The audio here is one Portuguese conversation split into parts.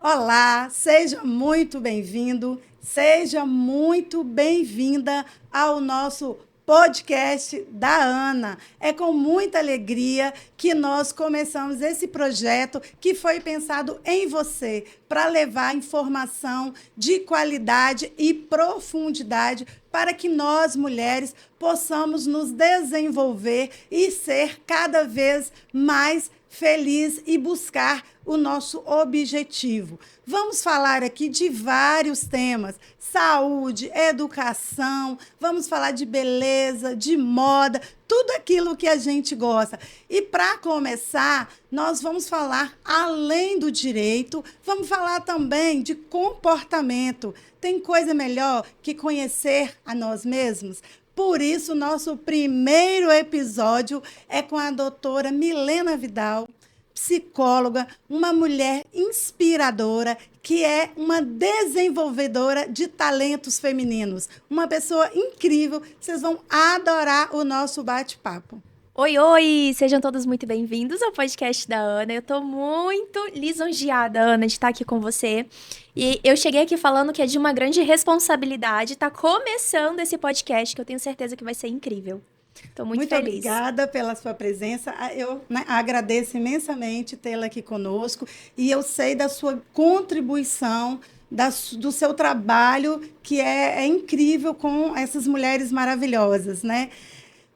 Olá, seja muito bem-vindo, seja muito bem-vinda ao nosso podcast da Ana. É com muita alegria que nós começamos esse projeto que foi pensado em você para levar informação de qualidade e profundidade para que nós, mulheres, possamos nos desenvolver e ser cada vez mais feliz e buscar o nosso objetivo. Vamos falar aqui de vários temas: saúde, educação, vamos falar de beleza, de moda, tudo aquilo que a gente gosta. E para começar, nós vamos falar além do direito, vamos falar também de comportamento. Tem coisa melhor que conhecer a nós mesmos? Por isso, nosso primeiro episódio é com a doutora Milena Vidal, psicóloga, uma mulher inspiradora, que é uma desenvolvedora de talentos femininos. Uma pessoa incrível, vocês vão adorar o nosso bate-papo. Oi, sejam todos muito bem-vindos ao podcast da Ana. Eu tô muito lisonjeada, Ana, de estar aqui com você. E eu cheguei aqui falando que é de uma grande responsabilidade estar começando esse podcast, que eu tenho certeza que vai ser incrível. Estou muito feliz. Muito obrigada pela sua presença. Eu agradeço imensamente tê-la aqui conosco e eu sei da sua contribuição, do seu trabalho, que é incrível com essas mulheres maravilhosas, né?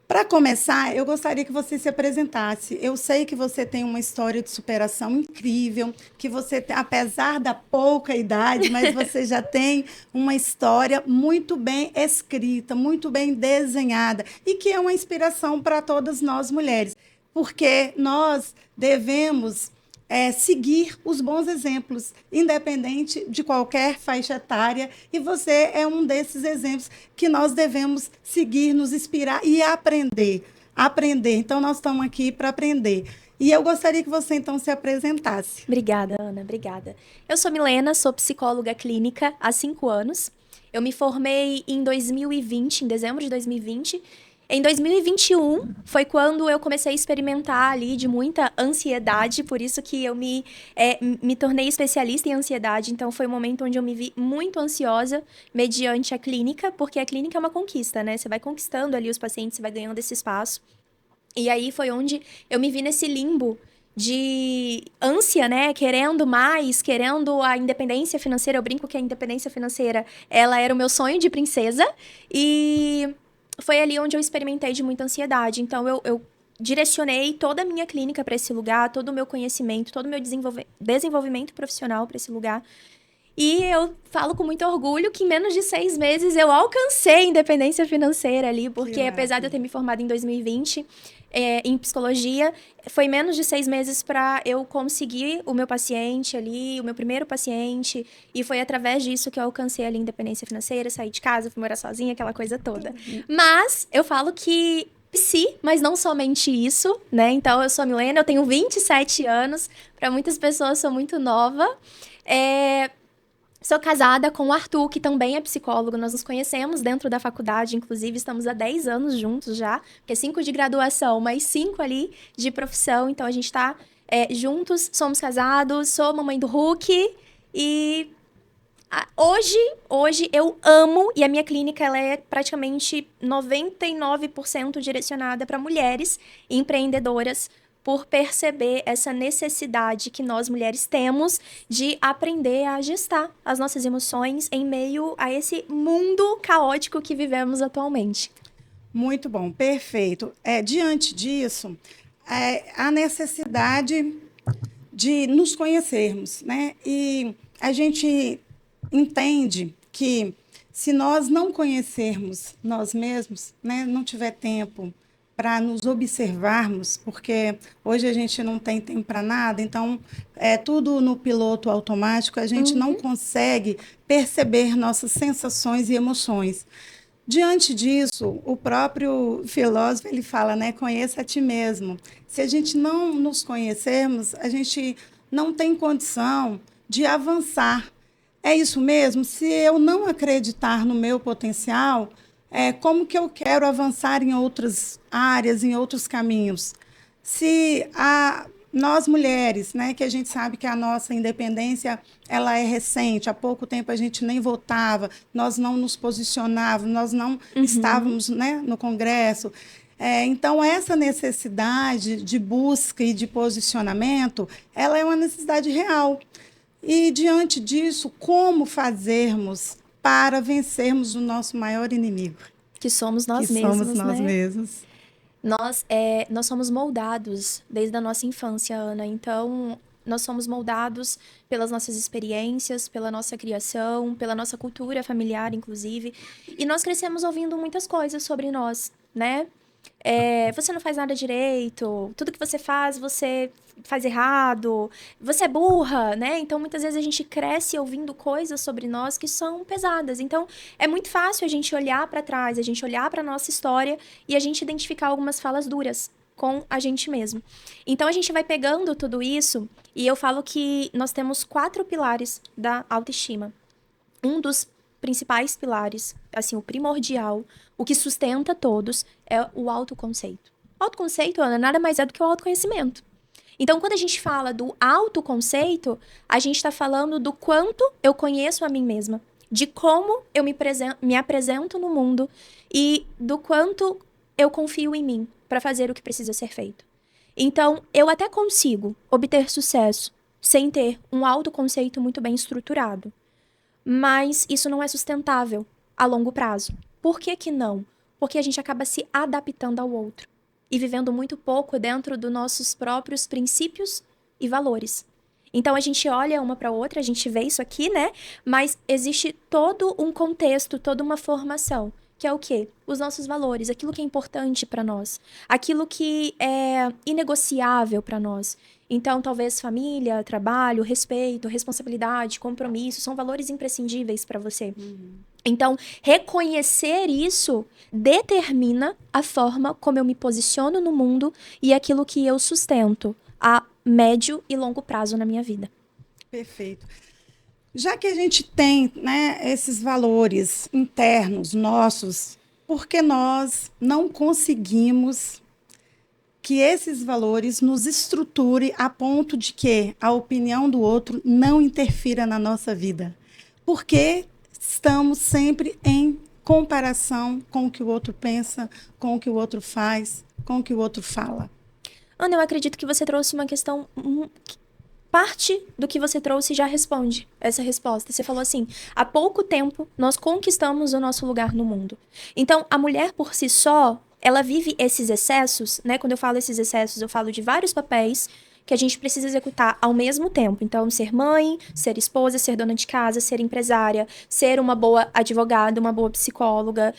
Para começar, eu gostaria que você se apresentasse. Eu sei que você tem uma história de superação incrível, que você, apesar da pouca idade, mas você já tem uma história muito bem escrita, muito bem desenhada, e que é uma inspiração para todas nós mulheres, porque nós devemos seguir os bons exemplos, independente de qualquer faixa etária, e você é um desses exemplos que nós devemos seguir, nos inspirar e aprender. Então, nós estamos aqui para aprender. E eu gostaria que você, então, se apresentasse. Obrigada, Ana, obrigada. Eu sou Milena, sou psicóloga clínica há 5 anos. Eu me formei em 2020, em dezembro de 2020. Em 2021, foi quando eu comecei a experimentar ali de muita ansiedade, por isso que eu me tornei especialista em ansiedade. Então, foi um momento onde eu me vi muito ansiosa mediante a clínica, porque a clínica é uma conquista, né? Você vai conquistando ali os pacientes, você vai ganhando esse espaço. E aí foi onde eu me vi nesse limbo de ânsia, né? Querendo mais, querendo a independência financeira. Eu brinco que a independência financeira, ela era o meu sonho de princesa. E foi ali onde eu experimentei de muita ansiedade. Então, eu direcionei toda a minha clínica para esse lugar, todo o meu conhecimento, todo o meu desenvolvimento profissional para esse lugar. E eu falo com muito orgulho que em menos de 6 meses eu alcancei a independência financeira ali, porque apesar de eu ter me formado em 2020 em psicologia, foi menos de 6 meses para eu conseguir o meu paciente ali, o meu primeiro paciente, e foi através disso que eu alcancei ali a independência financeira, saí de casa, fui morar sozinha, aquela coisa toda. Mas eu falo que mas não somente isso, né? Então, eu sou a Milena, eu tenho 27 anos, para muitas pessoas sou muito nova. Sou casada com o Arthur, que também é psicólogo. Nós nos conhecemos dentro da faculdade, inclusive estamos há 10 anos juntos já, porque 5 de graduação, mas 5 ali de profissão. Então, a gente está juntos, somos casados, sou mamãe do Hulk e hoje eu amo, e a minha clínica ela é praticamente 99% direcionada para mulheres empreendedoras, por perceber essa necessidade que nós mulheres temos de aprender a gestar as nossas emoções em meio a esse mundo caótico que vivemos atualmente. Muito bom, perfeito. Diante disso, a necessidade de nos conhecermos, né? E a gente entende que se nós não conhecermos nós mesmos, né, não tiver tempo para nos observarmos, porque hoje a gente não tem tempo para nada, então é tudo no piloto automático, a gente não consegue perceber nossas sensações e emoções. Diante disso, o próprio filósofo ele fala, né, conheça a ti mesmo. Se a gente não nos conhecermos, a gente não tem condição de avançar. é isso mesmo? Se eu não acreditar no meu potencial, como que eu quero avançar em outras áreas, em outros caminhos? Se nós mulheres, né, que a gente sabe que a nossa independência ela é recente, há pouco tempo a gente nem votava, nós não nos posicionávamos, nós não estávamos, né, no Congresso. Então, essa necessidade de busca e de posicionamento, ela é uma necessidade real. E, diante disso, como fazermos para vencermos o nosso maior inimigo? Que somos nós que mesmos, somos nós né? mesmos. Nós somos moldados desde a nossa infância, Ana. Então, nós somos moldados pelas nossas experiências, pela nossa criação, pela nossa cultura familiar, inclusive. E nós crescemos ouvindo muitas coisas sobre nós, né? Você não faz nada direito, tudo que você faz errado, você é burra, né? Então, muitas vezes a gente cresce ouvindo coisas sobre nós que são pesadas. Então, é muito fácil a gente olhar para trás, a gente olhar para nossa história e a gente identificar algumas falas duras com a gente mesmo. Então, a gente vai pegando tudo isso e eu falo que nós temos 4 pilares da autoestima. Um dos principais pilares, assim, o primordial, o que sustenta todos, é o autoconceito. O autoconceito, Ana, nada mais é do que o autoconhecimento. Então, quando a gente fala do autoconceito, a gente está falando do quanto eu conheço a mim mesma, de como eu me apresento no mundo e do quanto eu confio em mim para fazer o que precisa ser feito. Então, eu até consigo obter sucesso sem ter um autoconceito muito bem estruturado. Mas isso não é sustentável a longo prazo. Por que que não? Porque a gente acaba se adaptando ao outro e vivendo muito pouco dentro dos nossos próprios princípios e valores. Então, a gente olha uma para outra, a gente vê isso aqui, né? Mas existe todo um contexto, toda uma formação, que é o quê? Os nossos valores, aquilo que é importante para nós, aquilo que é inegociável para nós. Então, talvez família, trabalho, respeito, responsabilidade, compromisso, são valores imprescindíveis para você. Então, reconhecer isso determina a forma como eu me posiciono no mundo e aquilo que eu sustento a médio e longo prazo na minha vida. Perfeito. Já que a gente tem, né, esses valores internos nossos, por que nós não conseguimos que esses valores nos estruture a ponto de que a opinião do outro não interfira na nossa vida? Porque estamos sempre em comparação com o que o outro pensa, com o que o outro faz, com o que o outro fala. Ana, eu acredito que você trouxe uma questão... Parte do que você trouxe já responde essa resposta. Você falou assim, há pouco tempo nós conquistamos o nosso lugar no mundo. Então, a mulher por si só, ela vive esses excessos, né? Quando eu falo esses excessos, eu falo de vários papéis que a gente precisa executar ao mesmo tempo. Então, ser mãe, ser esposa, ser dona de casa, ser empresária, ser uma boa advogada, uma boa psicóloga,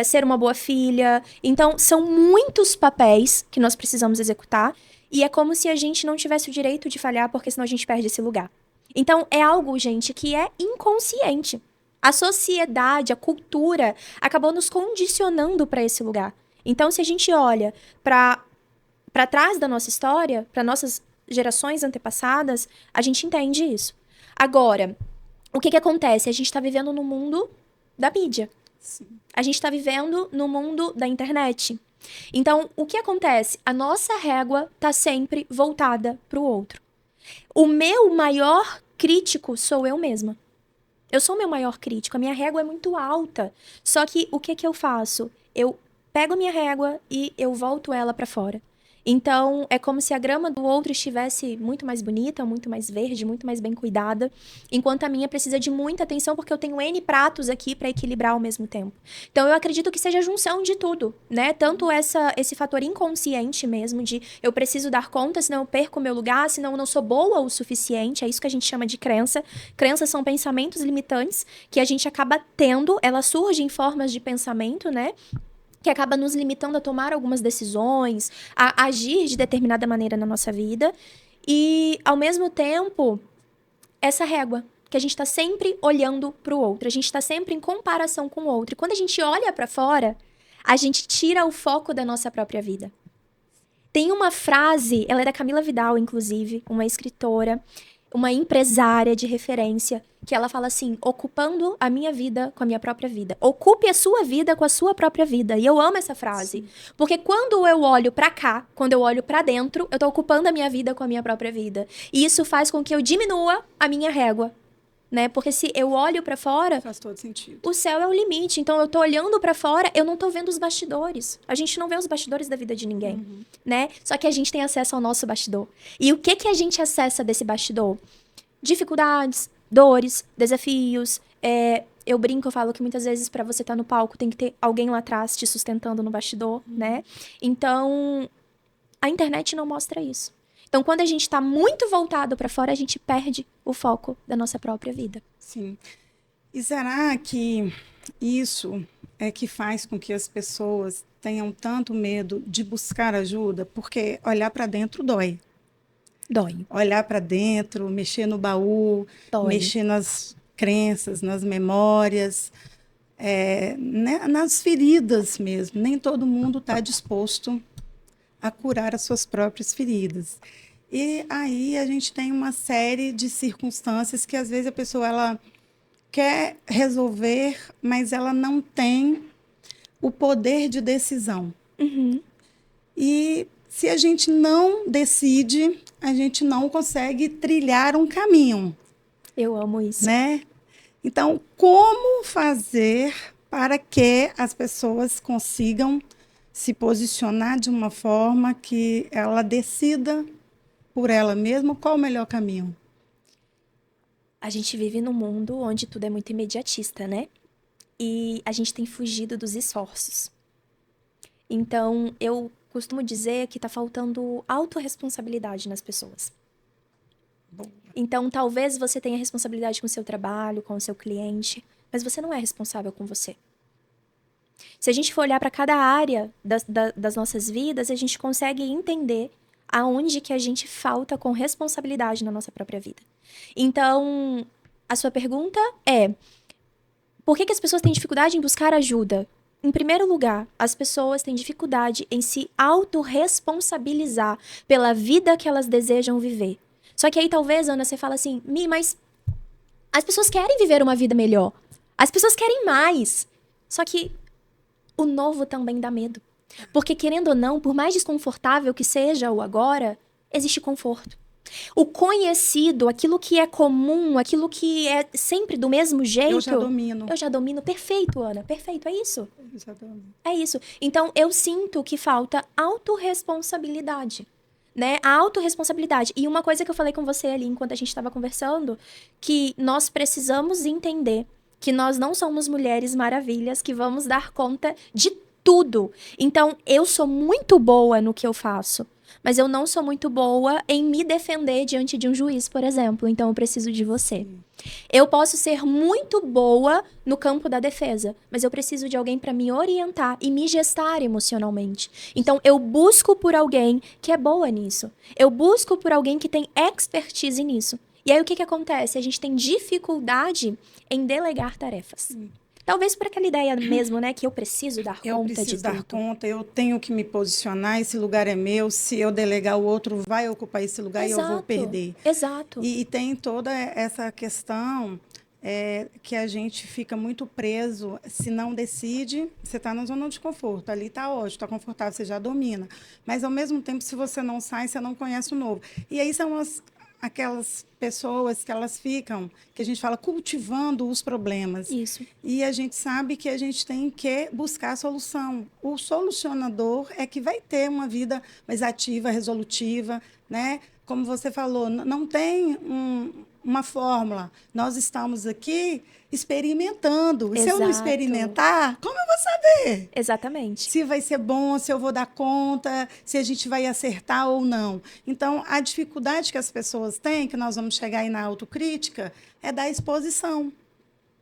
ser uma boa filha. Então, são muitos papéis que nós precisamos executar. E é como se a gente não tivesse o direito de falhar, porque senão a gente perde esse lugar. Então, é algo, gente, que é inconsciente. A sociedade, a cultura, acabou nos condicionando para esse lugar. Então, se a gente olha para trás da nossa história, para nossas gerações antepassadas, a gente entende isso. Agora, o que acontece? A gente está vivendo no mundo da mídia. Sim. A gente está vivendo no mundo da internet. Então, o que acontece? A nossa régua está sempre voltada para o outro. O meu maior crítico sou eu mesma. Eu sou o meu maior crítico, a minha régua é muito alta. Só que o que eu faço? Eu pego a minha régua e eu volto ela para fora. Então, é como se a grama do outro estivesse muito mais bonita, muito mais verde, muito mais bem cuidada, enquanto a minha precisa de muita atenção, porque eu tenho N pratos aqui para equilibrar ao mesmo tempo. Então, eu acredito que seja a junção de tudo, né? Tanto esse fator inconsciente mesmo, de eu preciso dar conta, senão eu perco o meu lugar, senão eu não sou boa o suficiente, é isso que a gente chama de crença. Crenças são pensamentos limitantes que a gente acaba tendo, elas surgem em formas de pensamento, né? Que acaba nos limitando a tomar algumas decisões, a agir de determinada maneira na nossa vida. E, ao mesmo tempo, essa régua, que a gente está sempre olhando para o outro, a gente está sempre em comparação com o outro. E quando a gente olha para fora, a gente tira o foco da nossa própria vida. Tem uma frase, ela é da Camila Vidal, inclusive, uma escritora, uma empresária de referência, que ela fala assim, ocupando a minha vida com a minha própria vida. Ocupe a sua vida com a sua própria vida. E eu amo essa frase. Sim. Porque quando eu olho pra cá, quando eu olho pra dentro, eu tô ocupando a minha vida com a minha própria vida. E isso faz com que eu diminua a minha régua. Né? Porque se eu olho pra fora, faz todo sentido. O céu é o limite. Então eu tô olhando pra fora, eu não tô vendo os bastidores. A gente não vê os bastidores da vida de ninguém, né? Só que a gente tem acesso ao nosso bastidor. E o que a gente acessa desse bastidor? Dificuldades, dores, desafios. Eu brinco, eu falo que muitas vezes pra você estar no palco tem que ter alguém lá atrás te sustentando no bastidor, né? Então, a internet não mostra isso. Então, quando a gente está muito voltado para fora, a gente perde o foco da nossa própria vida. Sim. E será que isso é que faz com que as pessoas tenham tanto medo de buscar ajuda? Porque olhar para dentro dói. Dói. Olhar para dentro, mexer no baú, dói. Mexer nas crenças, nas memórias, né, nas feridas mesmo. Nem todo mundo está disposto a curar as suas próprias feridas. E aí a gente tem uma série de circunstâncias que às vezes a pessoa ela quer resolver, mas ela não tem o poder de decisão. E se a gente não decide, a gente não consegue trilhar um caminho. Eu amo isso. Né? Então, como fazer para que as pessoas consigam se posicionar de uma forma que ela decida por ela mesma qual o melhor caminho? A gente vive num mundo onde tudo é muito imediatista, né? E a gente tem fugido dos esforços. Então, eu costumo dizer que tá faltando autorresponsabilidade nas pessoas. Bom. Então, talvez você tenha responsabilidade com o seu trabalho, com o seu cliente, mas você não é responsável com você. Se a gente for olhar para cada área das nossas vidas, a gente consegue entender aonde que a gente falta com responsabilidade na nossa própria vida. Então, a sua pergunta é: por que as pessoas têm dificuldade em buscar ajuda? Em primeiro lugar, as pessoas têm dificuldade em se autorresponsabilizar pela vida que elas desejam viver. Só que aí talvez, Ana, você fala assim, mas as pessoas querem viver uma vida melhor. As pessoas querem mais. Só que o novo também dá medo. Porque, querendo ou não, por mais desconfortável que seja o agora, existe conforto. O conhecido, aquilo que é comum, aquilo que é sempre do mesmo jeito... Eu já domino. Eu já domino. Perfeito, Ana. Perfeito. É isso. Exatamente. É isso. Então, eu sinto que falta autorresponsabilidade. Né? A autorresponsabilidade. E uma coisa que eu falei com você ali, enquanto a gente estava conversando, que nós precisamos entender que nós não somos mulheres maravilhas que vamos dar conta de tudo. Então, eu sou muito boa no que eu faço, mas eu não sou muito boa em me defender diante de um juiz, por exemplo. Então, eu preciso de você. Eu posso ser muito boa no campo da defesa, mas eu preciso de alguém para me orientar e me gestar emocionalmente. Então, eu busco por alguém que é boa nisso. Eu busco por alguém que tem expertise nisso. E aí, o que acontece? A gente tem dificuldade em delegar tarefas. Talvez por aquela ideia mesmo, né? Que eu preciso dar conta de tudo. Eu preciso dar conta, eu tenho que me posicionar, esse lugar é meu, se eu delegar o outro vai ocupar esse lugar. Exato, e eu vou perder. Exato. E tem toda essa questão que a gente fica muito preso. Se não decide, você está na zona de conforto. Ali está ótimo, está confortável, você já domina. Mas, ao mesmo tempo, se você não sai, você não conhece o novo. E aí são aquelas pessoas que elas ficam, que a gente fala, cultivando os problemas. Isso. E a gente sabe que a gente tem que buscar a solução. O solucionador é que vai ter uma vida mais ativa, resolutiva, né? Como você falou, não tem uma fórmula. Nós estamos aqui experimentando. Exato. Se eu não experimentar, como eu vou saber? Exatamente. Se vai ser bom, se eu vou dar conta, se a gente vai acertar ou não. Então, a dificuldade que as pessoas têm, que nós vamos chegar aí na autocrítica, é da exposição.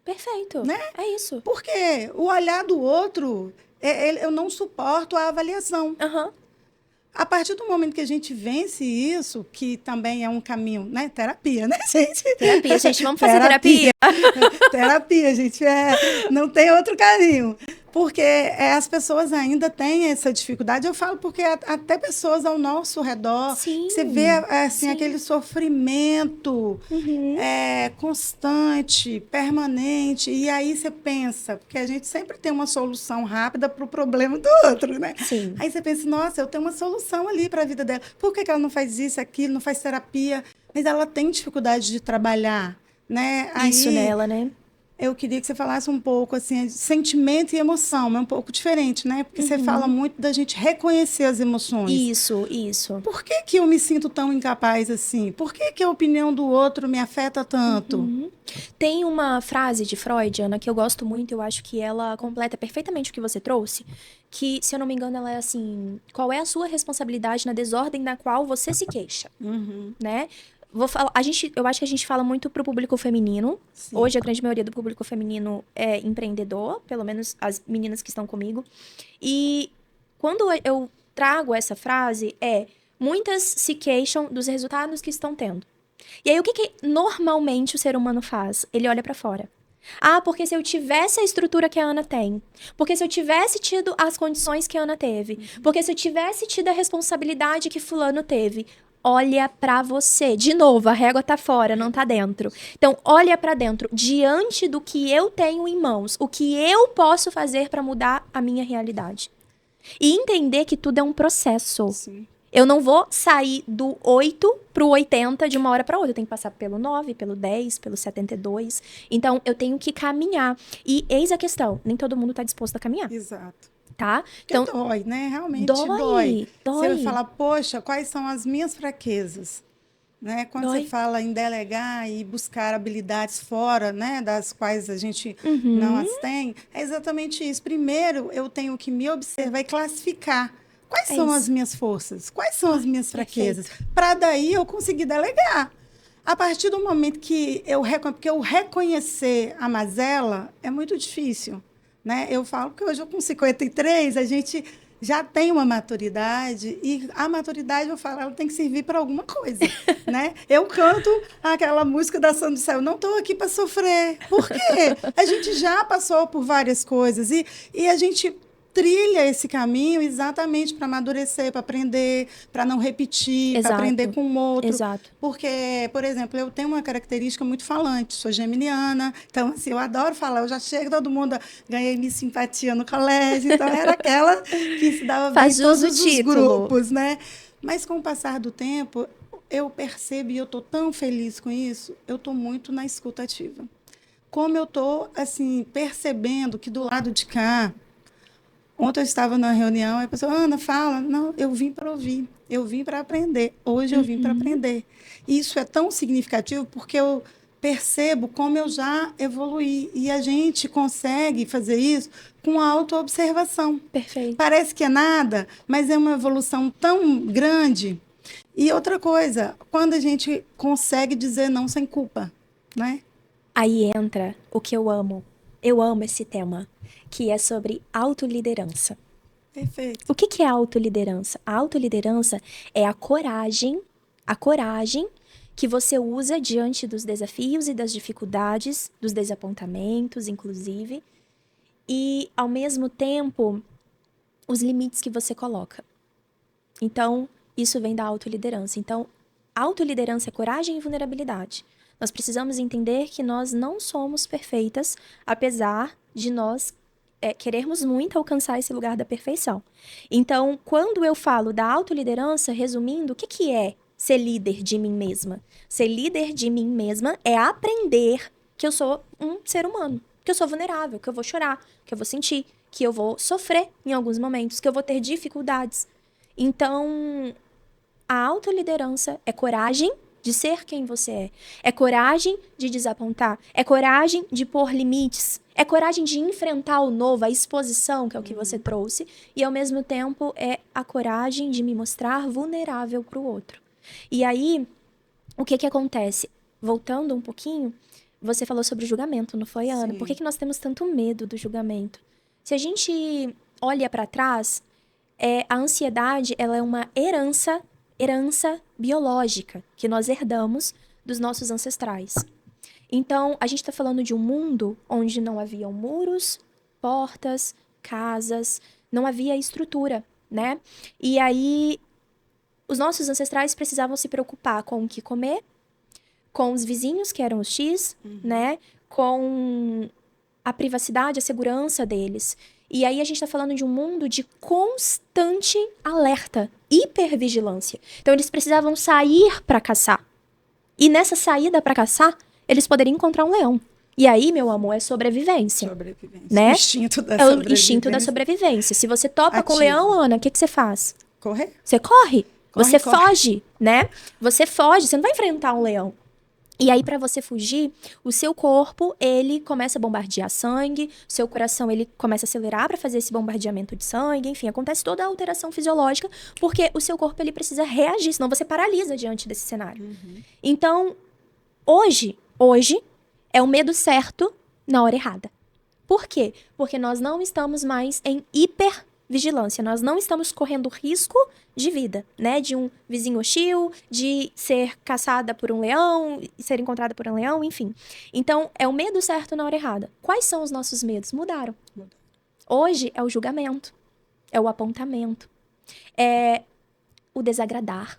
Perfeito. Né? É isso. Porque o olhar do outro, eu não suporto a avaliação. Uhum. A partir do momento que a gente vence isso, que também é um caminho, né? Terapia, né, gente? Terapia, gente. Vamos fazer terapia. Terapia, gente. Não tem outro caminho. Porque as pessoas ainda têm essa dificuldade. Eu falo porque até pessoas ao nosso redor, Sim, você vê assim, sim. aquele sofrimento constante, permanente, e aí você pensa, porque a gente sempre tem uma solução rápida para o problema do outro, né? Sim. Aí você pensa, nossa, eu tenho uma solução ali para a vida dela. Por que ela não faz isso, aquilo, não faz terapia? Mas ela tem dificuldade de trabalhar, né? Isso Aí nela, né? eu queria que você falasse um pouco, assim, de sentimento e emoção, é um pouco diferente, né? Porque você fala muito da gente reconhecer as emoções. Isso. Por que que eu me sinto tão incapaz assim? Por que que a opinião do outro me afeta tanto? Tem uma frase de Freud, Ana, que eu gosto muito, eu acho que ela completa perfeitamente o que você trouxe, que, se eu não me engano, ela é assim, qual é a sua responsabilidade na desordem da qual você se queixa, né? Vou falar, eu acho que a gente fala muito pro público feminino. Sim. Hoje, a grande maioria do público feminino é empreendedor, pelo menos as meninas que estão comigo. E quando eu trago essa frase, muitas se queixam dos resultados que estão tendo. E aí, o que normalmente o ser humano faz? Ele olha pra fora. Ah, porque se eu tivesse a estrutura que a Ana tem, porque se eu tivesse tido as condições que a Ana teve, porque se eu tivesse tido a responsabilidade que fulano teve, olha pra você. De novo, a régua tá fora, não tá dentro. Então, olha pra dentro, diante do que eu tenho em mãos, o que eu posso fazer pra mudar a minha realidade. E entender que tudo é um processo. Sim. Eu não vou sair do 8 pro 80 de uma hora para outra. Eu tenho que passar pelo 9, pelo 10, pelo 72. Então, eu tenho que caminhar. E eis a questão, nem todo mundo tá disposto a caminhar, Exato. tá? Porque Então, dói, né? Realmente dói. Você vai falar, poxa, quais são as minhas fraquezas? Né? Quando você fala em delegar e buscar habilidades fora, né, das quais a gente não as tem, é exatamente isso. Primeiro, eu tenho que me observar e classificar. Quais são as minhas forças? Quais são as minhas fraquezas? Para daí eu conseguir delegar. A partir do momento que porque eu reconhecer a mazela é muito difícil, né? Eu falo que hoje, com 53, a gente já tem uma maturidade, e a maturidade, eu falo, ela tem que servir para alguma coisa, né? Eu canto aquela música da Sandra do Céu, não estou aqui para sofrer. Por quê? A gente já passou por várias coisas, e a gente trilha esse caminho exatamente para amadurecer, para aprender, para não repetir, para aprender com o outro. Exato. Porque, por exemplo, eu tenho uma característica muito falante, sou geminiana, então, assim, eu adoro falar, eu já chego, todo mundo, ganhei minha simpatia no colégio, então era aquela que se dava bem em todos os grupos, né? Mas com o passar do tempo, eu percebo, e eu estou tão feliz com isso, eu estou muito na escuta ativa. Como eu estou, assim, percebendo que do lado de cá, ontem eu estava numa reunião, e a pessoa, Ana, fala. Não, eu vim para ouvir, eu vim para aprender. Hoje eu vim para aprender. E isso é tão significativo porque eu percebo como eu já evoluí. E a gente consegue fazer isso com a autoobservação. Perfeito. Parece que é nada, mas é uma evolução tão grande. E outra coisa, quando a gente consegue dizer não sem culpa, né? Aí entra o que eu amo. Eu amo esse tema, que é sobre autoliderança. Perfeito. O que é autoliderança? A autoliderança é a coragem que você usa diante dos desafios e das dificuldades, dos desapontamentos, inclusive, e, ao mesmo tempo, os limites que você coloca. Então, isso vem da autoliderança. Então, autoliderança é coragem e vulnerabilidade. Nós precisamos entender que nós não somos perfeitas, apesar de nós querermos muito alcançar esse lugar da perfeição. Então, quando eu falo da autoliderança, resumindo, o que é ser líder de mim mesma? Ser líder de mim mesma é aprender que eu sou um ser humano, que eu sou vulnerável, que eu vou chorar, que eu vou sentir, que eu vou sofrer em alguns momentos, que eu vou ter dificuldades. Então, a autoliderança é coragem de ser quem você é. É coragem de desapontar. É coragem de pôr limites. É coragem de enfrentar o novo, a exposição, que é o que você trouxe. E, ao mesmo tempo, é a coragem de me mostrar vulnerável para o outro. E aí, o que acontece? Voltando um pouquinho, você falou sobre julgamento, não foi, Ana? Sim. Por que nós temos tanto medo do julgamento? Se a gente olha para trás, a ansiedade, ela é uma herança biológica que nós herdamos dos nossos ancestrais. Então, a gente está falando de um mundo onde não haviam muros, portas, casas, não havia estrutura, né? E aí, os nossos ancestrais precisavam se preocupar com o que comer, com os vizinhos, que eram os X, né? Com a privacidade, a segurança deles. E aí a gente tá falando de um mundo de constante alerta, hipervigilância. Então eles precisavam sair para caçar. E nessa saída para caçar, eles poderiam encontrar um leão. E aí, meu amor, é sobrevivência. Sobrevivência. Né? O instinto da É o sobrevivência. instinto da sobrevivência. Se você topa com o Ativo. leão, Ana, o que você faz? Correr? Você corre. Você Corre. foge, né? Você foge, você não vai enfrentar um leão. E aí, para você fugir, o seu corpo, ele começa a bombardear sangue, o seu coração, ele começa a acelerar para fazer esse bombardeamento de sangue, enfim, acontece toda a alteração fisiológica, porque o seu corpo, ele precisa reagir, senão você paralisa diante desse cenário. Então, hoje, é o medo certo na hora errada. Por quê? Porque nós não estamos mais em hipervigilância, nós não estamos correndo risco de vida, né? De um vizinho hostil, de ser caçada por um leão, ser encontrada por um leão, enfim. Então, é o medo certo na hora errada. Quais são os nossos medos? Mudaram. Hoje é o julgamento, é o apontamento, é o desagradar.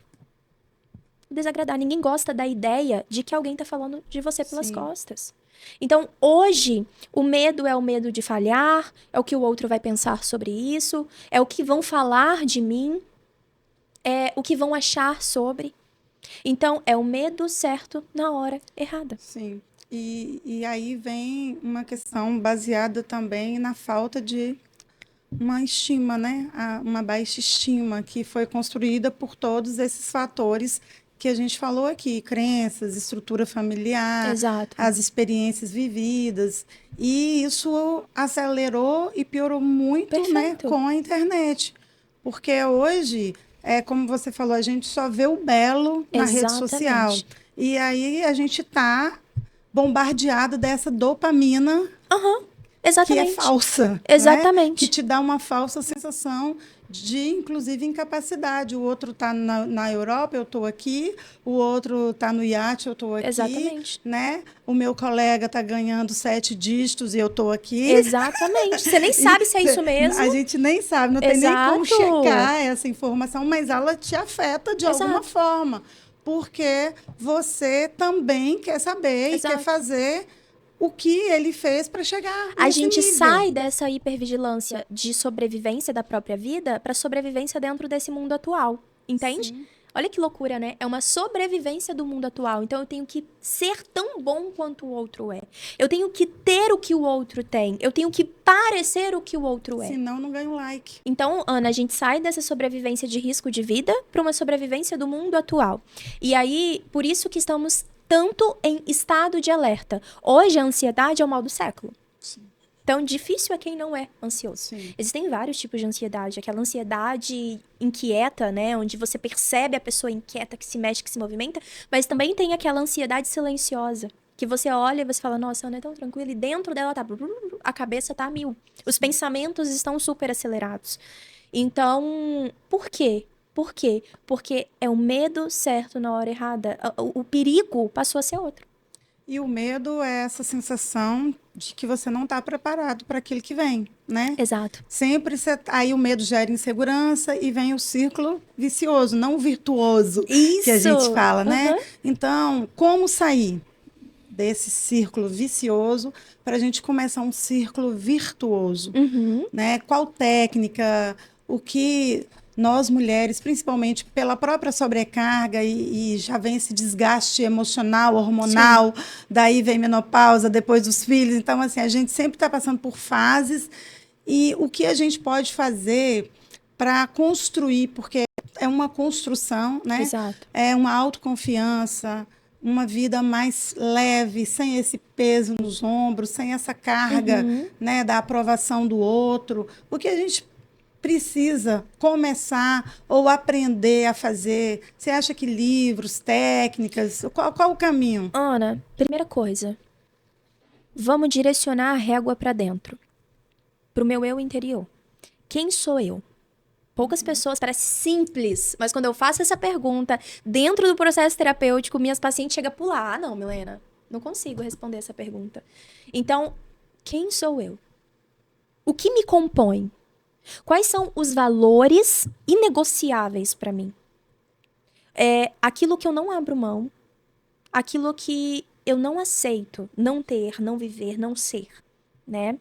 O desagradar. Ninguém gosta da ideia de que alguém tá falando de você pelas costas. Então, hoje, o medo é o medo de falhar, é o que o outro vai pensar sobre isso, é o que vão falar de mim, é o que vão achar sobre. Então, é o medo certo na hora errada. Sim. E aí vem uma questão baseada também na falta de uma estima, né? Uma baixa estima que foi construída por todos esses fatores que a gente falou aqui, crenças, estrutura familiar, Exato. as experiências vividas. E isso acelerou e piorou muito, né, Perfeito. com a internet. Porque hoje, como você falou, a gente só vê o belo na rede social. Exatamente. E aí a gente está bombardeado dessa dopamina que Exatamente. é falsa. Exatamente. Né? Que te dá uma falsa sensação de, inclusive, incapacidade. O outro está na Europa, eu estou aqui. O outro está no iate, eu estou aqui. Exatamente. Né? O meu colega está ganhando 7 dígitos e eu estou aqui. Exatamente. Você nem sabe se é isso mesmo. A gente nem sabe, não tem nem como Exato. checar essa informação, mas ela te afeta de alguma forma. Porque você também quer saber e quer fazer o que ele fez para chegar A nesse gente nível. sai dessa hipervigilância de sobrevivência da própria vida para sobrevivência dentro desse mundo atual, entende? Sim. Olha que loucura, né? É uma sobrevivência do mundo atual. Então eu tenho que ser tão bom quanto o outro é. Eu tenho que ter o que o outro tem. Eu tenho que parecer o que o outro é. Senão não ganha um like. Então, Ana, a gente sai dessa sobrevivência de risco de vida para uma sobrevivência do mundo atual. E aí, por isso que estamos tanto em estado de alerta. Hoje, a ansiedade é o mal do século. Sim. Então, difícil é quem não é ansioso. Sim. Existem vários tipos de ansiedade. Aquela ansiedade inquieta, né? Onde você percebe a pessoa inquieta, que se mexe, que se movimenta. Mas também tem aquela ansiedade silenciosa. Que você olha e você fala, nossa, Ana é tão tranquila. E dentro dela tá... A cabeça tá a mil. Os pensamentos estão super acelerados. Então, por quê? Por quê? Porque é o medo certo na hora errada. O perigo passou a ser outro. E o medo é essa sensação de que você não está preparado para aquilo que vem, né? Exato. Sempre aí o medo gera insegurança e vem o círculo vicioso, não o virtuoso. Isso! Que a gente fala, né? Então, como sair desse círculo vicioso para a gente começar um círculo virtuoso, né? Qual técnica, o que nós mulheres, principalmente pela própria sobrecarga e já vem esse desgaste emocional, hormonal, daí vem menopausa, depois dos filhos. Então, assim, a gente sempre está passando por fases e o que a gente pode fazer para construir, porque é uma construção, né? Exato. É uma autoconfiança, uma vida mais leve, sem esse peso nos ombros, sem essa carga, né, da aprovação do outro. O que a gente precisa começar ou aprender a fazer? Você acha que livros, técnicas, qual o caminho? Ana, primeira coisa, vamos direcionar a régua para dentro, para o meu eu interior. Quem sou eu? Poucas pessoas, parece simples, mas quando eu faço essa pergunta, dentro do processo terapêutico, minhas pacientes chegam a pular. Ah, não, Milena, não consigo responder essa pergunta. Então, quem sou eu? O que me compõe? Quais são os valores inegociáveis para mim? Aquilo que eu não abro mão, aquilo que eu não aceito, não ter, não viver, não ser, né?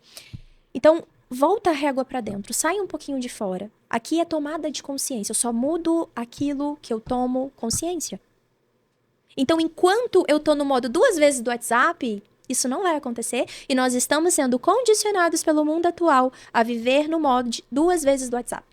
Então, volta a régua para dentro, sai um pouquinho de fora. Aqui é tomada de consciência, eu só mudo aquilo que eu tomo consciência. Então, enquanto eu tô no modo 2 vezes do WhatsApp, isso não vai acontecer e nós estamos sendo condicionados pelo mundo atual a viver no modo de 2 vezes do WhatsApp.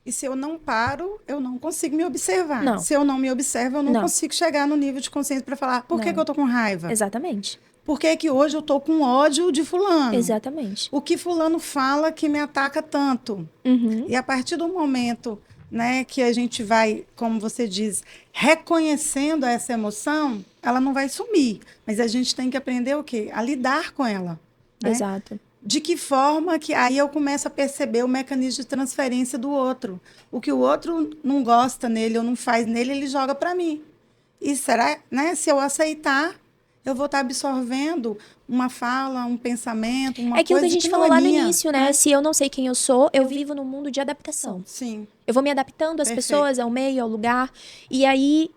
E se eu não paro, eu não consigo me observar. Não. Se eu não me observo, eu não consigo chegar no nível de consciência para falar por que eu tô com raiva? Exatamente. Por que que hoje eu tô com ódio de fulano? Exatamente. O que fulano fala que me ataca tanto? E a partir do momento, né, que a gente vai, como você diz, reconhecendo essa emoção, ela não vai sumir. Mas a gente tem que aprender o quê? A lidar com ela. Né? Exato. De que forma que aí eu começo a perceber o mecanismo de transferência do outro. O que o outro não gosta nele ou não faz nele, ele joga para mim. E será, né, se eu aceitar, eu vou estar absorvendo uma fala, um pensamento, uma coisa aquilo que a gente falou lá no início, né? né? Se eu não sei quem eu sou, eu vivo num mundo de adaptação. Sim. Eu vou me adaptando às pessoas, ao meio, ao lugar. E aí,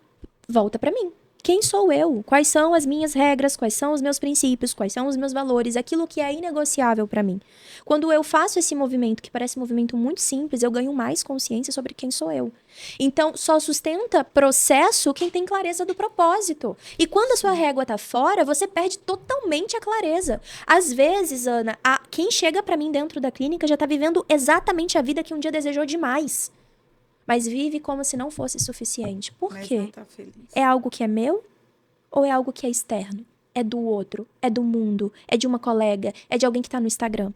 volta pra mim. Quem sou eu? Quais são as minhas regras? Quais são os meus princípios? Quais são os meus valores? Aquilo que é inegociável pra mim. Quando eu faço esse movimento, que parece um movimento muito simples, eu ganho mais consciência sobre quem sou eu. Então, só sustenta processo quem tem clareza do propósito. E quando a sua régua tá fora, você perde totalmente a clareza. Às vezes, Ana, quem chega pra mim dentro da clínica já tá vivendo exatamente a vida que um dia desejou demais. Mas vive como se não fosse suficiente. Por quê? Não tá feliz. É algo que é meu ou é algo que é externo? É do outro, é do mundo, é de uma colega, é de alguém que está no Instagram.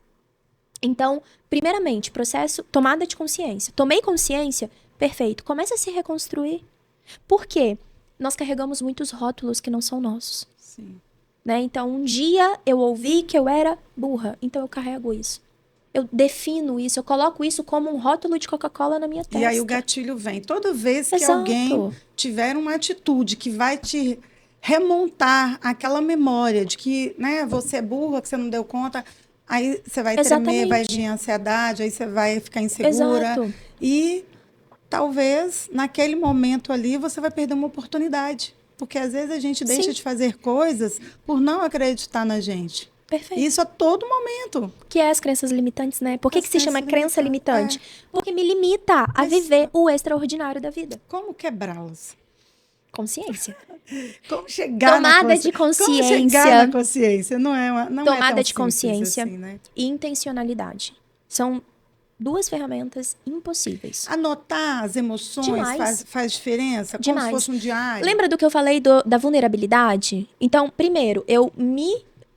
Então, primeiramente, processo, tomada de consciência. Tomei consciência? Perfeito. Começa a se reconstruir. Por quê? Nós carregamos muitos rótulos que não são nossos. Sim. Né? Então, um dia eu ouvi que eu era burra, então eu carrego isso. Eu defino isso, eu coloco isso como um rótulo de Coca-Cola na minha testa. E aí o gatilho vem. Toda vez que Exato. alguém tiver uma atitude que vai te remontar aquela memória de que, né, você é burra, que você não deu conta, aí você vai tremer, vai vir ansiedade, aí você vai ficar insegura. Exato. E talvez naquele momento ali você vai perder uma oportunidade. Porque às vezes a gente deixa de fazer coisas por não acreditar na gente. Perfeito. Isso a todo momento. Que é as crenças limitantes, né? Por que se chama crença limitante? Porque me limita a viver o extraordinário da vida. Como quebrá-las? Consciência. Como chegar tomada de consciência. Como chegar na consciência? Não é tomada tão de consciência assim, né? e intencionalidade. São 2 ferramentas impossíveis. Anotar as emoções faz diferença? Demais. Como se fosse um diário? Lembra do que eu falei da vulnerabilidade? Então, primeiro, eu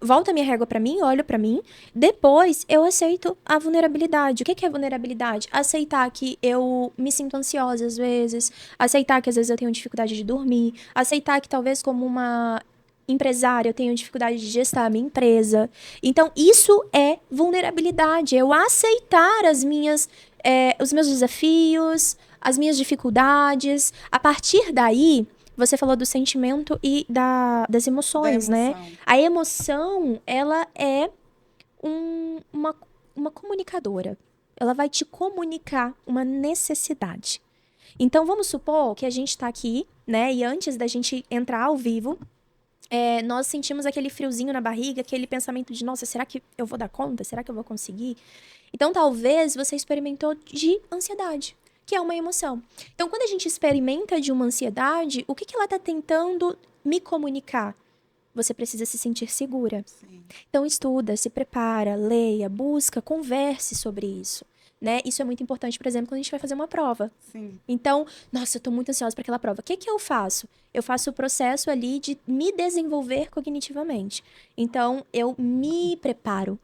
volto a minha régua pra mim, olho pra mim. Depois, eu aceito a vulnerabilidade. O que é vulnerabilidade? Aceitar que eu me sinto ansiosa às vezes. Aceitar que às vezes eu tenho dificuldade de dormir. Aceitar que talvez como uma empresária eu tenho dificuldade de gestar a minha empresa. Então, isso é vulnerabilidade. Eu aceitar os meus desafios, as minhas dificuldades. A partir daí... Você falou do sentimento e das emoções, né? A emoção, ela é uma comunicadora. Ela vai te comunicar uma necessidade. Então, vamos supor que a gente está aqui, né? E antes da gente entrar ao vivo, nós sentimos aquele friozinho na barriga, aquele pensamento de, nossa, será que eu vou dar conta? Será que eu vou conseguir? Então, talvez você experimentou de ansiedade, que é uma emoção. Então, quando a gente experimenta de uma ansiedade, o que ela está tentando me comunicar? Você precisa se sentir segura. Sim. Então, estuda, se prepara, leia, busca, converse sobre isso. Né? Isso é muito importante, por exemplo, quando a gente vai fazer uma prova. Sim. Então, nossa, eu estou muito ansiosa para aquela prova. O que eu faço? Eu faço o processo ali de me desenvolver cognitivamente. Então, eu me preparo.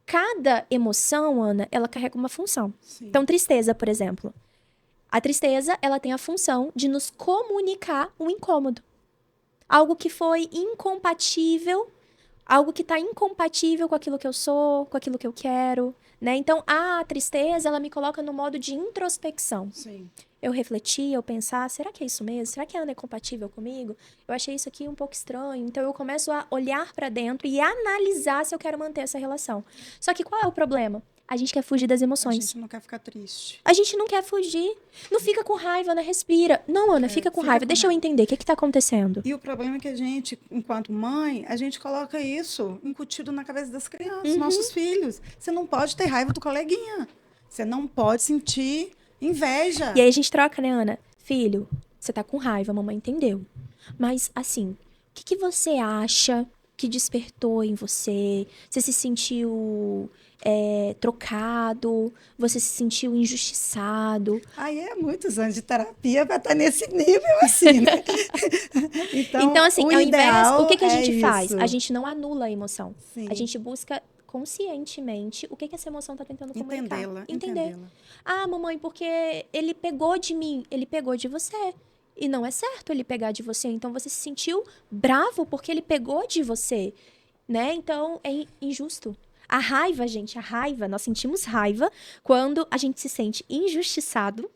Cada emoção, Ana, ela carrega uma função. Sim. Então, tristeza, por exemplo. A tristeza, ela tem a função de nos comunicar um incômodo. Algo que foi incompatível, algo que está incompatível com aquilo que eu sou, com aquilo que eu quero, né? Então, a tristeza, ela me coloca no modo de introspecção. Sim. Eu refletir, eu pensar, será que é isso mesmo? Será que a Ana é compatível comigo? Eu achei isso aqui um pouco estranho. Então, eu começo a olhar para dentro e analisar se eu quero manter essa relação. Só que qual é o problema? A gente quer fugir das A emoções. gente não quer ficar triste. A gente não quer fugir. Não fica com raiva, Ana, respira. Não, Ana, fica com raiva. Deixa eu entender. O que tá acontecendo? E o problema é que a gente, enquanto mãe, a gente coloca isso incutido na cabeça das crianças, nossos filhos. Você não pode ter raiva do coleguinha. Você não pode sentir inveja. E aí a gente troca, né, Ana? Filho, você tá com raiva, a mamãe entendeu. Mas, assim, o que você acha que despertou em você? Você se sentiu trocado? Você se sentiu injustiçado? Aí é muitos anos de terapia para estar nesse nível assim, né? Então, assim, ao invés, o que a gente faz? isso. A gente não anula a emoção. Sim. A gente busca conscientemente o que essa emoção tá tentando comunicar. Entender. Ah, mamãe, porque ele pegou de mim, ele pegou de você. E não é certo ele pegar de você. Então, você se sentiu bravo porque ele pegou de você, né? Então, é injusto. A raiva, gente, nós sentimos raiva quando a gente se sente injustiçado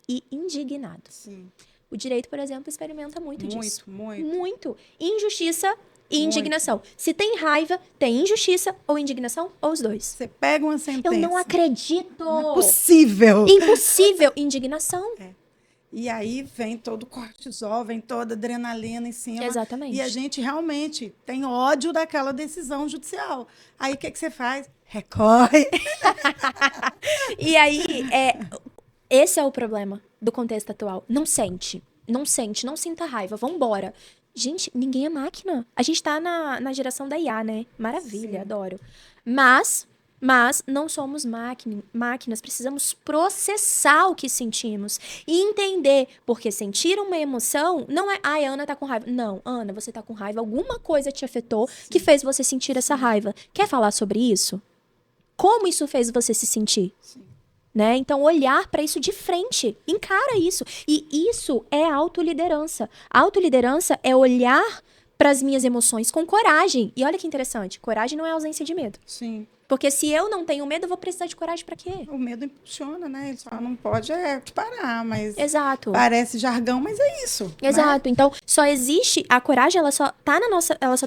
e indignado. Sim. O direito, por exemplo, experimenta muito disso. Muito. Injustiça e indignação. Se tem raiva, tem injustiça ou indignação, ou os dois. Você pega uma sentença. Eu não acredito. Não é possível. Impossível. Indignação. E aí vem todo o cortisol, vem toda a adrenalina em cima. Exatamente. E a gente realmente tem ódio daquela decisão judicial. Aí o que você faz? Recorre. E aí, esse é o problema do contexto atual. Não sente, não sinta raiva, vambora. Gente, ninguém é máquina. A gente tá na geração da IA, né? Maravilha, Sim. adoro. Mas não somos máquinas, precisamos processar o que sentimos e entender, porque sentir uma emoção não é, ai, Ana tá com raiva. Não, Ana, você tá com raiva, alguma coisa te afetou que fez você sentir essa raiva. Quer falar sobre isso? Como isso fez você se sentir? Sim. Né? Então, olhar para isso de frente, encara isso. E isso é autoliderança. Autoliderança é olhar para as minhas emoções com coragem. E olha que interessante, coragem não é ausência de medo. Sim. Porque se eu não tenho medo, eu vou precisar de coragem para quê? O medo impulsiona, né? Ele só não pode te parar, mas Exato. parece jargão, mas é isso. Exato. Né? Então, só existe a coragem, ela só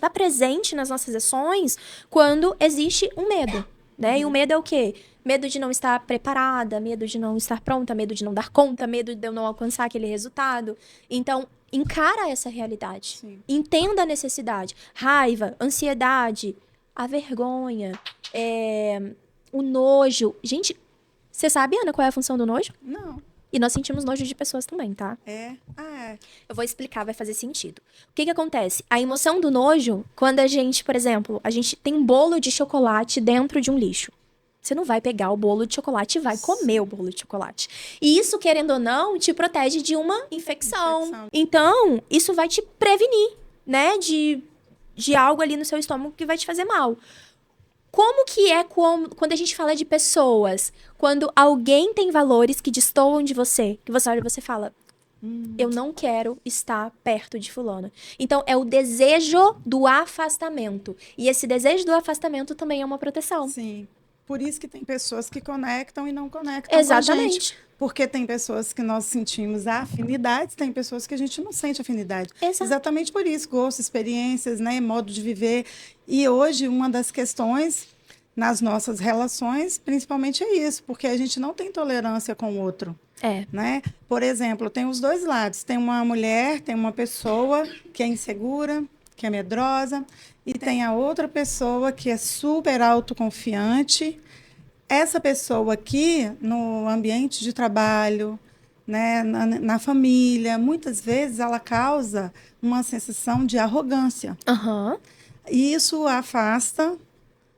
tá presente nas nossas ações quando existe um medo, né? E o medo é o quê? Medo de não estar preparada, medo de não estar pronta, medo de não dar conta, medo de eu não alcançar aquele resultado. Então, encara essa realidade. Sim. Entenda a necessidade. Raiva, ansiedade, a vergonha, o nojo. Gente, você sabe, Ana, qual é a função do nojo? Não. E nós sentimos nojo de pessoas também, tá? Eu vou explicar, vai fazer sentido. O que acontece? A emoção do nojo, quando a gente, por exemplo, a gente tem um bolo de chocolate dentro de um lixo. Você não vai pegar o bolo de chocolate e vai comer o bolo de chocolate. E isso, querendo ou não, te protege de uma infecção. Então, isso vai te prevenir, né? De algo ali no seu estômago que vai te fazer mal. Como que é quando a gente fala de pessoas? Quando alguém tem valores que destoam de você, que você olha e você fala, eu não quero estar perto de fulano. Então, é o desejo do afastamento. E esse desejo do afastamento também é uma proteção. Sim. Por isso que tem pessoas que conectam e não conectam. Exatamente. Com a gente. Porque tem pessoas que nós sentimos afinidades, tem pessoas que a gente não sente afinidade. Exato. Exatamente por isso, gostos, experiências, né, modo de viver. E hoje, uma das questões nas nossas relações, principalmente é isso, porque a gente não tem tolerância com o outro. Né? Por exemplo, tem os dois lados. Tem uma mulher, tem uma pessoa que é insegura, que é medrosa, e tem a outra pessoa que é super autoconfiante. Essa pessoa aqui, no ambiente de trabalho, né, na família, muitas vezes ela causa uma sensação de arrogância. Uhum. E isso a afasta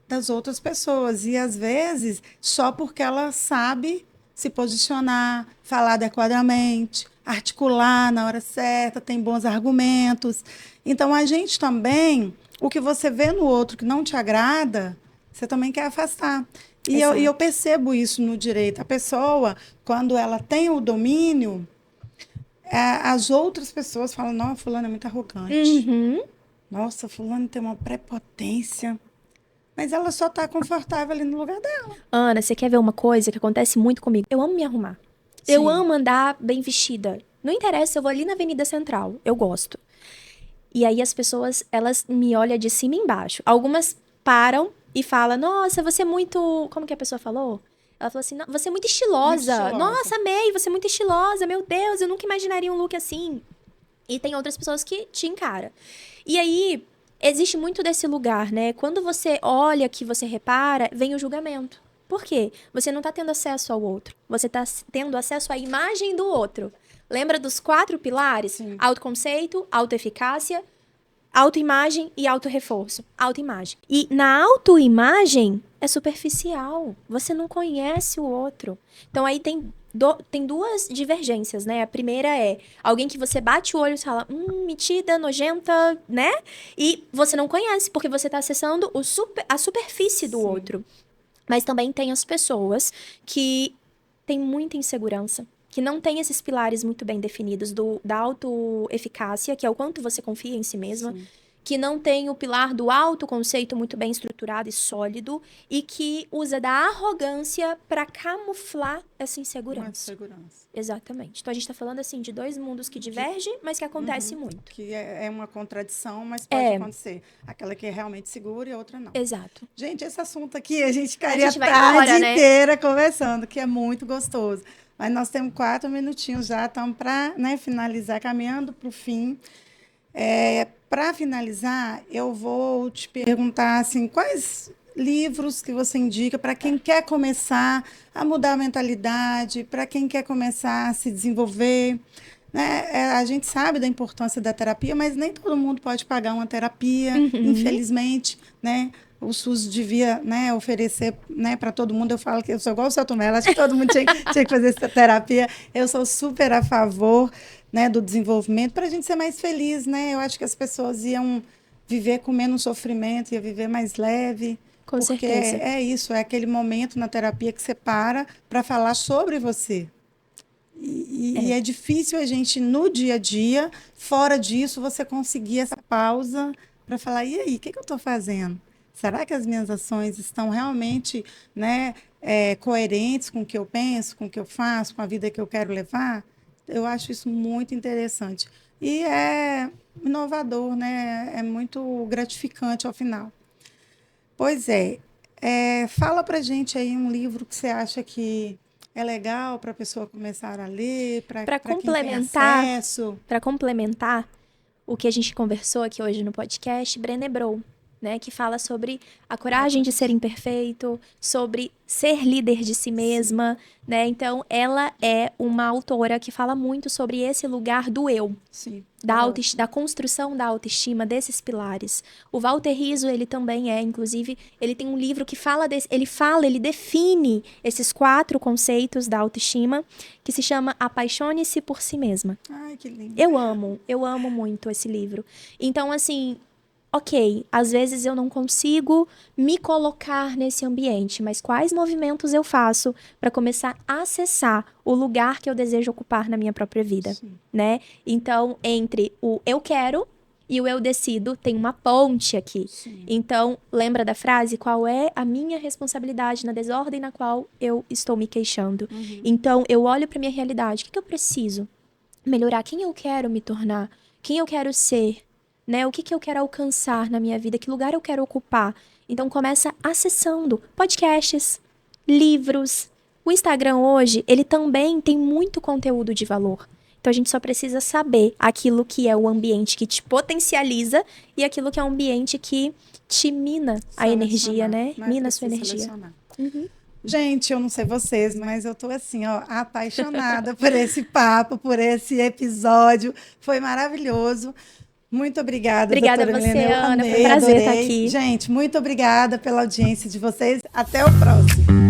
das outras pessoas. E, às vezes, só porque ela sabe se posicionar, falar adequadamente, articular na hora certa, tem bons argumentos. Então, a gente também, o que você vê no outro que não te agrada, você também quer afastar. E eu percebo isso no direito. A pessoa, quando ela tem o domínio, as outras pessoas falam, não, fulano é muito arrogante. Uhum. Nossa, fulano tem uma prepotência. Mas ela só tá confortável ali no lugar dela. Ana, você quer ver uma coisa que acontece muito comigo? Eu amo me arrumar. Eu Sim. amo andar bem vestida. Não interessa, eu vou ali na Avenida Central. Eu gosto. E aí as pessoas, elas me olham de cima e embaixo. Algumas param e falam, nossa, você é muito... Como que a pessoa falou? Ela falou assim, você é muito estilosa. Muito estilosa. Nossa, amei, você é muito estilosa. Meu Deus, eu nunca imaginaria um look assim. E tem outras pessoas que te encaram. E aí, existe muito desse lugar, né? Quando você olha, que você repara, vem o julgamento. Por quê? Você não tá tendo acesso ao outro. Você tá tendo acesso à imagem do outro. Lembra dos 4 pilares? Sim. Autoconceito, autoeficácia, autoimagem e autorreforço. Autoimagem. E na autoimagem é superficial. Você não conhece o outro. Então aí tem 2 divergências, né? A primeira é alguém que você bate o olho e fala, metida, nojenta, né? E você não conhece, porque você tá acessando a superfície do Sim. outro. Mas também tem as pessoas que têm muita insegurança, que não têm esses pilares muito bem definidos da autoeficácia, que é o quanto você confia em si mesma, Sim. que não tem o pilar do autoconceito muito bem estruturado e sólido, e que usa da arrogância para camuflar essa Uma insegurança. segurança. Exatamente. Então a gente tá falando assim de 2 mundos que divergem, mas que acontece muito. Que é uma contradição, mas pode acontecer. Aquela que é realmente segura e a outra não. Exato. Gente, esse assunto aqui, a gente ficaria a gente vai tarde embora, né? inteira conversando, que é muito gostoso. Mas nós temos 4 minutinhos já, estamos para finalizar, caminhando para o fim. Para finalizar, eu vou te perguntar assim, quais livros que você indica para quem quer começar a mudar a mentalidade, para quem quer começar a se desenvolver, né? A gente sabe da importância da terapia, mas nem todo mundo pode pagar uma terapia, infelizmente, né? O SUS devia, né, oferecer, né, para todo mundo. Eu falo que eu sou igual o Celto Mello, acho que todo mundo tinha que fazer essa terapia. Eu sou super a favor, né, do desenvolvimento para a gente ser mais feliz, né? Eu acho que as pessoas iam viver com menos sofrimento, ia viver mais leve. Com porque certeza. é isso, é aquele momento na terapia que você para falar sobre você. E é difícil a gente, no dia a dia, fora disso, você conseguir essa pausa para falar, e aí, o que eu estou fazendo? Será que as minhas ações estão realmente, né, coerentes com o que eu penso, com o que eu faço, com a vida que eu quero levar? Eu acho isso muito interessante. E é inovador, né? É muito gratificante ao final. Pois fala para gente aí um livro que você acha que é legal para a pessoa começar a ler, para quem tem acesso. Para complementar o que a gente conversou aqui hoje no podcast, Brené Brown, né, que fala sobre a coragem de ser imperfeito, sobre ser líder de si mesma, né? Então, ela é uma autora que fala muito sobre esse lugar do eu. Sim. Da construção da autoestima, desses pilares. O Walter Rizzo, ele também inclusive, ele tem um livro que fala ele define esses 4 conceitos da autoestima, que se chama Apaixone-se por Si Mesma. Ai, que lindo. Eu amo muito esse livro. Então, assim, ok, às vezes eu não consigo me colocar nesse ambiente, mas quais movimentos eu faço para começar a acessar o lugar que eu desejo ocupar na minha própria vida, né? Então, entre o eu quero e o eu decido, tem uma ponte aqui. Sim. Então, lembra da frase? Qual é a minha responsabilidade na desordem na qual eu estou me queixando? Então, eu olho para minha realidade. O que eu preciso? Melhorar quem eu quero me tornar? Quem eu quero ser? Né? O que eu quero alcançar na minha vida? Que lugar eu quero ocupar? Então, começa acessando podcasts, livros. O Instagram hoje, ele também tem muito conteúdo de valor. Então, a gente só precisa saber aquilo que é o ambiente que te potencializa e aquilo que é um ambiente que te mina a energia, né? Mina a sua energia. Gente, eu não sei vocês, mas eu tô assim, ó, apaixonada por esse papo, por esse episódio. Foi maravilhoso. Muito obrigada, Obrigada a doutora você, Milena. Ana. Foi um prazer estar aqui. Gente, muito obrigada pela audiência de vocês. Até o próximo.